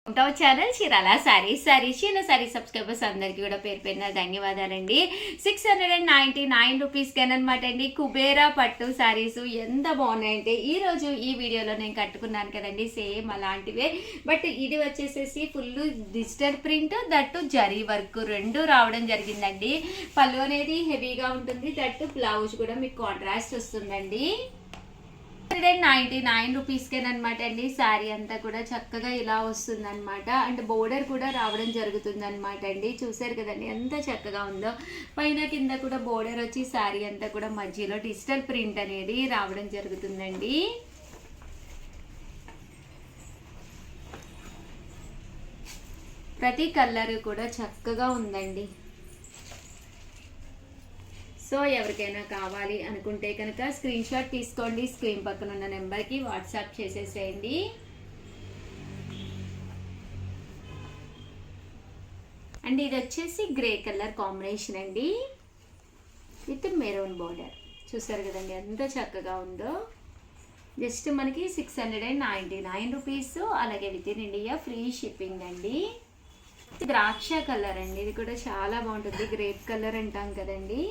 ఉంటావు ఛానల్ చీరాల సారీస్ చిన్న sorry subscribers అందరికీ కూడా పేరు పేరున ధన్యవాదాలండి. 699 రూపీస్కి అనమాట అండి కుబేరా పట్టు సారీస్ ఎంత బాగున్నాయంటే ఈరోజు ఈ వీడియోలో నేను కట్టుకున్నాను కదండి, సేమ్ అలాంటివే. బట్ ఇది వచ్చేసేసి full digital print, that zari work రెండు రావడం జరిగిందండి. పళ్ళు అనేది హెవీగా ఉంటుంది, దట్టు బ్లౌజ్ కూడా మీకు కాంట్రాస్ట్ వస్తుందండి. 699 రూపీస్కేనమాట అండి. శారీ అంతా కూడా చక్కగా ఇలా వస్తుంది అనమాట. అండ్ బోర్డర్ కూడా రావడం జరుగుతుంది అనమాట అండి. చూసారు కదండి ఎంత చక్కగా ఉందో. పైన కింద కూడా బోర్డర్ వచ్చి శారీ అంతా కూడా మధ్యలో డిజిటల్ ప్రింట్ అనేది రావడం జరుగుతుందండి. ప్రతి కలర్ కూడా చక్కగా ఉందండి. సో ఎవరికైనా కావాలి అనుకుంటే కనుక స్క్రీన్ షాట్ తీసుకోండి, స్క్రీన్ పక్కన ఉన్న నెంబర్కి వాట్సాప్ చేసేసేయండి. అండ్ ఇది వచ్చేసి గ్రే కలర్ కాంబినేషన్ అండి విత్ మెరూన్ బోర్డర్. చూసారు కదండి ఎంత చక్కగా ఉందో. జస్ట్ మనకి 699 రూపీస్, అలాగే with in India free shipping అండి. ద్రాక్ష కలర్ అండి, ఇది కూడా చాలా బాగుంటుంది. గ్రేప్ కలర్ అంటాం కదండి.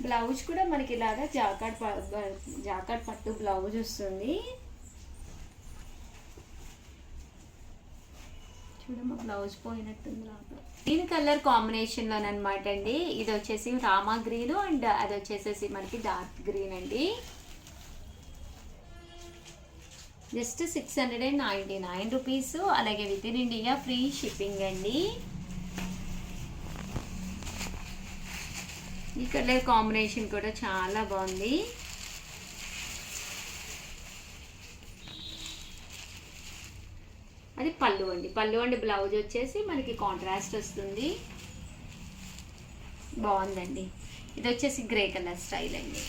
బ్లౌజ్ కూడా మనకి ఇలాగా జాకాట్ పట్టు బ్లౌజ్ వస్తుంది. చూడమ్మా బ్లౌజ్ పోయినట్టుంది లాగా. గ్రీన్ కలర్ కాంబినేషన్ లోనమాట అండి. ఇది వచ్చేసి రామా గ్రీన్ అండ్ అది వచ్చేసేసి మనకి డార్క్ గ్రీన్ అండి. జస్ట్ 699 రూపీస్, అలాగే with in India free shipping అండి. ఈ కలర్ కాంబినేషన్ కూడా చాలా బాగుంది. అది పళ్ళు అండి బ్లౌజ్ వచ్చేసి మనకి కాంట్రాస్ట్ వస్తుంది. బాగుందండి. ఇది వచ్చేసి గ్రే కలర్ స్టైల్ అండి.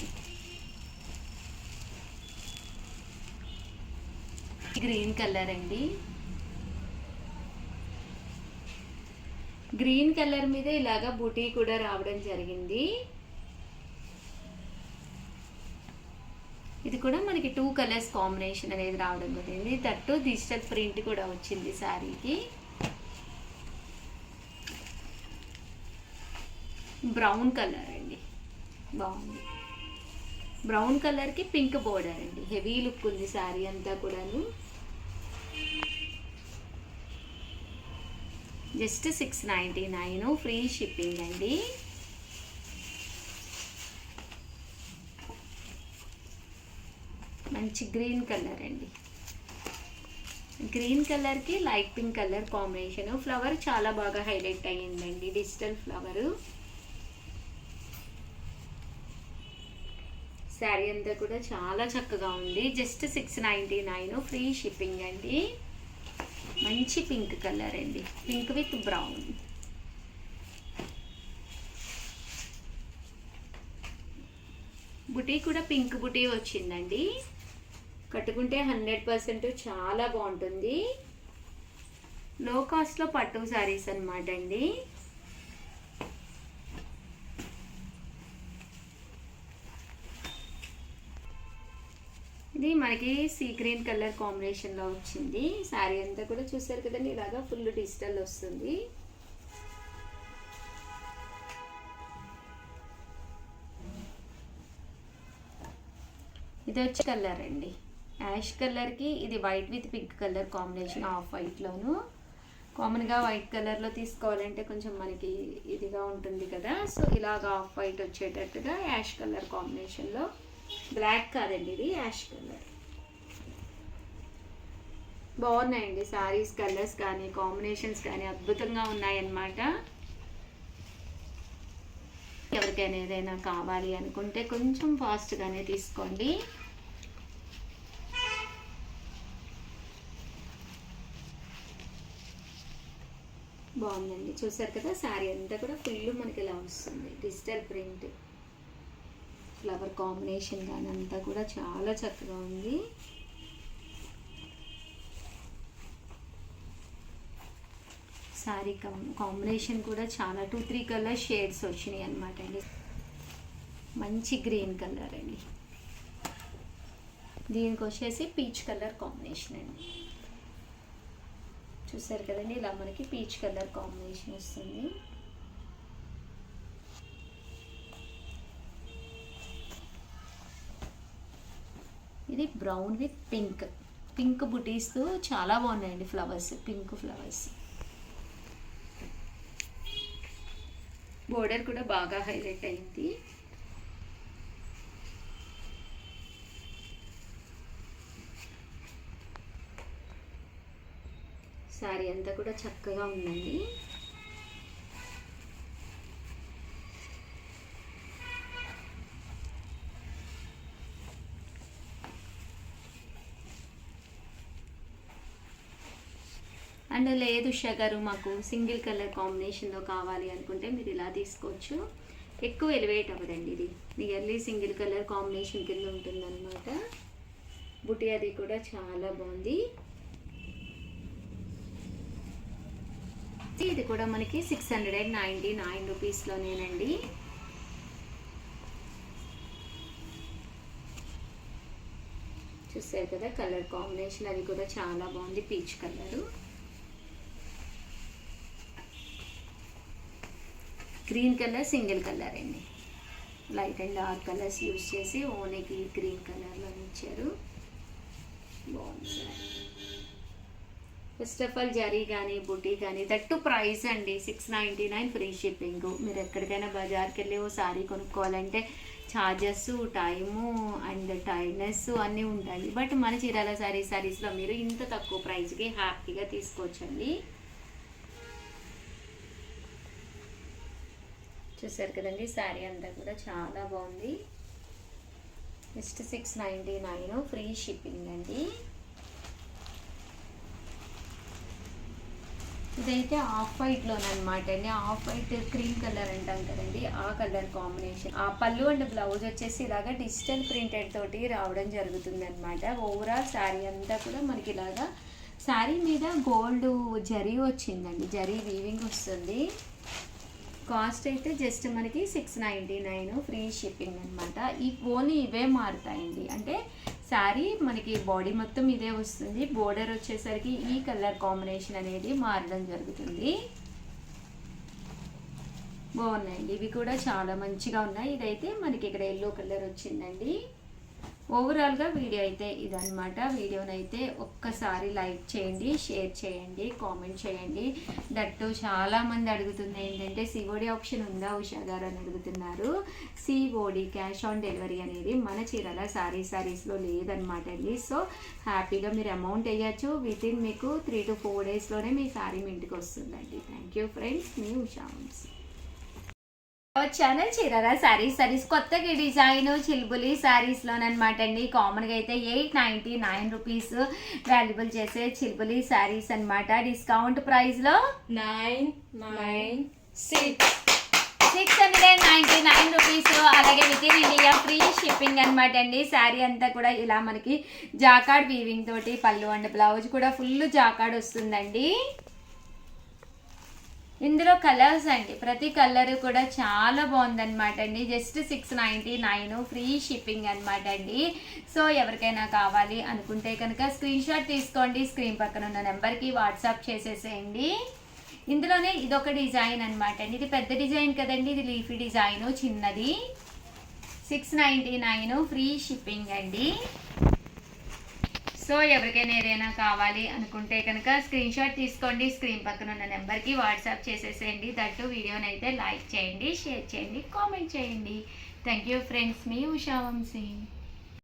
గ్రీన్ కలర్ అండి. గ్రీన్ కలర్ మీద ఇలాగా బూటీ కూడా రావడం జరిగింది. ఇది కూడా మనకి 2 కలర్స్ కాంబినేషన్ అనేది రావడం జరిగింది. దట్టు డిజిటల్ ప్రింట్ కూడా వచ్చింది శారీకి. బ్రౌన్ కలర్ అండి, బాగుంది. బ్రౌన్ కలర్కి పింక్ బోర్డర్ అండి. హెవీ లుక్ ఉంది శారీ అంతా కూడాను. జస్ట్ 699 ఫ్రీ షిప్పింగ్ అండి. మంచి గ్రీన్ కలర్ అండి. గ్రీన్ కలర్కి light pink colour combination. Flower చాలా బాగా హైలైట్ అయ్యిందండి, డిజిటల్ ఫ్లవరు. శారీ అంతా కూడా చాలా చక్కగా ఉంది. జస్ట్ 699 ఫ్రీ షిప్పింగ్ అండి. మంచి పింక్ కలర్ అండి, పింక్ విత్ బ్రౌన్. బుటీ కూడా పింక్ బుటీ వచ్చిందండి. కట్టుకుంటే 100% చాలా బాగుంటుంది. లో కాస్ట్లో పట్టు శారీస్ అనమాట అండి. ఇది మనకి సీ గ్రీన్ కలర్ కాంబినేషన్లో వచ్చింది. శారీ అంతా కూడా చూసారు కదండి, ఇలాగా ఫుల్ డిజిటల్ వస్తుంది. ఇది వచ్చి కలర్ అండి, యాష్ కలర్కి ఇది white with pink colour combination. Off వైట్లోను కామన్గా వైట్ కలర్లో తీసుకోవాలంటే కొంచెం మనకి ఇదిగా ఉంటుంది కదా. సో ఇలాగా ఆఫ్ వైట్ వచ్చేటట్టుగా యాష్ కలర్ కాంబినేషన్లో, బ్లాక్ కాదండి ఇది యాష్ కలర్. బాగున్నాయండి సారీస్, కలర్స్ కానీ కాంబినేషన్స్ కానీ అద్భుతంగా ఉన్నాయన్నమాట. ఎవరికైనా ఏదైనా కావాలి అనుకుంటే కొంచెం ఫాస్ట్గానే తీసుకోండి. బాగుందండి. చూసారు కదా శారీ అంతా కూడా ఫుల్ మనకి ఇలా వస్తుంది. డిజిటల్ ప్రింట్, ఫ్లవర్ కాంబినేషన్ కానీ అంతా కూడా చాలా చక్కగా ఉంది. శారీ కాంబినేషన్ కూడా చాలా 2-3 కలర్ షేడ్స్ వచ్చినాయి అనమాట అండి. మంచి గ్రీన్ కలర్ అండి. దీనికి వచ్చేసి పీచ్ కలర్ కాంబినేషన్ అండి. చూసారు కదండి, ఇలా మనకి పీచ్ కలర్ కాంబినేషన్ వస్తుంది. ఇది బ్రౌన్ విత్ పింక్ బుటీస్తో చాలా బాగున్నాయండి ఫ్లవర్స్, పింక్ ఫ్లవర్స్. బోర్డర్ కూడా బాగా హైలైట్ అయింది. శారీ అంతా కూడా చక్కగా ఉందండి. అండ్ లేదు ఉషా గారు మాకు సింగిల్ కలర్ కాంబినేషన్లో కావాలి అనుకుంటే మీరు ఇలా తీసుకోవచ్చు. ఎక్కువ ఎలివేట్ అవ్వదండి, ఇది నియర్లీ సింగిల్ కలర్ కాంబినేషన్ కింద ఉంటుందన్నమాట. బుటీ అది కూడా చాలా బాగుంది. ఇది కూడా మనకి 699 రూపీస్లోనేనండి. చూసారు కదా కలర్ కాంబినేషన్, అది కూడా చాలా బాగుంది, peach colour. Green colour single colour అండి. Light and dark colours use చేసి ఓన్లీ గ్రీన్ కలర్లో ఇచ్చారు. బాగుంది. ఫస్ట్ ఆఫ్ ఆల్ జరీ కానీ బుటీ కానీ దట్టు ప్రైస్ అండి 699 ఫ్రీ షిప్పింగ్. మీరు ఎక్కడికైనా బజార్కి వెళ్ళి ఓ సారీ కొనుక్కోవాలంటే ఛార్జెస్, టైము అండ్ టైర్డ్నెస్ అన్నీ ఉంటాయి. బట్ మన చీరాల సారీస్లో మీరు ఇంత తక్కువ ప్రైస్కి హ్యాపీగా తీసుకోవచ్చండి. చూసారు కదండి, శారీ అంతా కూడా చాలా బాగుంది. జస్ట్ 699 ఫ్రీ షిప్పింగ్ అండి. ఇదైతే ఆఫ్ వైట్లోనమాట అండి. ఆఫ్ వైట్ క్రీమ్ కలర్ అంటాం కదండి, ఆ కలర్ కాంబినేషన్. ఆ పళ్ళు అండ్ బ్లౌజ్ వచ్చేసి ఇలాగా డిజిటల్ ప్రింటెడ్ తోటి రావడం జరుగుతుంది అనమాట. ఓవరాల్ శారీ అంతా కూడా మనకి ఇలాగా శారీ మీద గోల్డ్ జరీ వచ్చిందండి, జరీ వీవింగ్ వస్తుంది. కాస్ట్ అయితే జస్ట్ మనకి 699 ఫ్రీ షిప్పింగ్ అనమాట. ఈ ఓన్లీ ఇవే మారుతాయండి, అంటే శారీ మనకి బాడీ మొత్తం ఇదే వస్తుంది. బోర్డర్ వచ్చేసరికి ఈ కలర్ కాంబినేషన్ అనేది మారడం జరుగుతుంది. బాగున్నాయండి, ఇవి కూడా చాలా మంచిగా ఉన్నాయి. ఇదైతే మనకి ఇక్కడ ఎల్లో కలర్ వచ్చిందండి. ఓవరాల్గా వీడియో అయితే ఇదనమాట. వీడియోనైతే ఒక్కసారి లైక్ చేయండి, షేర్ చేయండి, కామెంట్ చేయండి. దట్టు చాలామంది అడుగుతుంది ఏంటంటే సిఓడి ఆప్షన్ ఉందా ఉషా గారు అని అడుగుతున్నారు. సిఓడి క్యాష్ ఆన్ డెలివరీ అనేది మన చీరాల సారీస్లో లేదనమాట అండి. సో హ్యాపీగా మీరు అమౌంట్ వేయచ్చు. వితిన్ మీకు 3 to 4 డేస్లోనే మీ సారీ మీ ఇంటికి వస్తుందండి. థ్యాంక్ యూ ఫ్రెండ్స్, మీ ఉషా వంశీ. ఛానల్ చీరాల సారీస్ కొత్తగా డిజైన్ చిల్బులి శారీస్లోనమాట అండి. కామన్గా అయితే 899 రూపీస్ వాల్యుబుల్ చేసే చిల్బులి శారీస్ అనమాట. డిస్కౌంట్ ప్రైస్లో 699 రూపీస్. అలాగే with in India free shipping అనమాట అండి. శారీ అంతా కూడా ఇలా మనకి జాకార్డ్ వీవింగ్ తోటి పళ్ళు అండ్ బ్లౌజ్ కూడా ఫుల్ జాకార్డ్ వస్తుందండి. ఇందులో కలర్స్ అండి, ప్రతి కలర్ కూడా చాలా బాగుందన్నమాట అండి. జస్ట్ 699 ఫ్రీ షిప్పింగ్ అనమాట అండి. సో ఎవరికైనా కావాలి అనుకుంటే కనుక స్క్రీన్ షాట్ తీసుకోండి, స్క్రీన్ పక్కన ఉన్న నెంబర్కి వాట్సాప్ చేసేసేయండి. ఇందులోనే ఇదొక డిజైన్ అనమాట అండి. ఇది పెద్ద డిజైన్ కదండి, ఇది లీఫీ డిజైన్ చిన్నది. 699 ఫ్రీ షిప్పింగ్ అండి. సో ఎవరికైనా ఏదైనా కావాలి అనుకుంటే కనుక స్క్రీన్ షాట్ తీసుకోండి, స్క్రీన్ పక్కన ఉన్న నెంబర్కి వాట్సాప్ చేసేసేయండి. దట్టు వీడియోని అయితే లైక్ చేయండి, షేర్ చేయండి, కామెంట్ చేయండి. థ్యాంక్ యూ ఫ్రెండ్స్, మీ ఉషా వంశీ.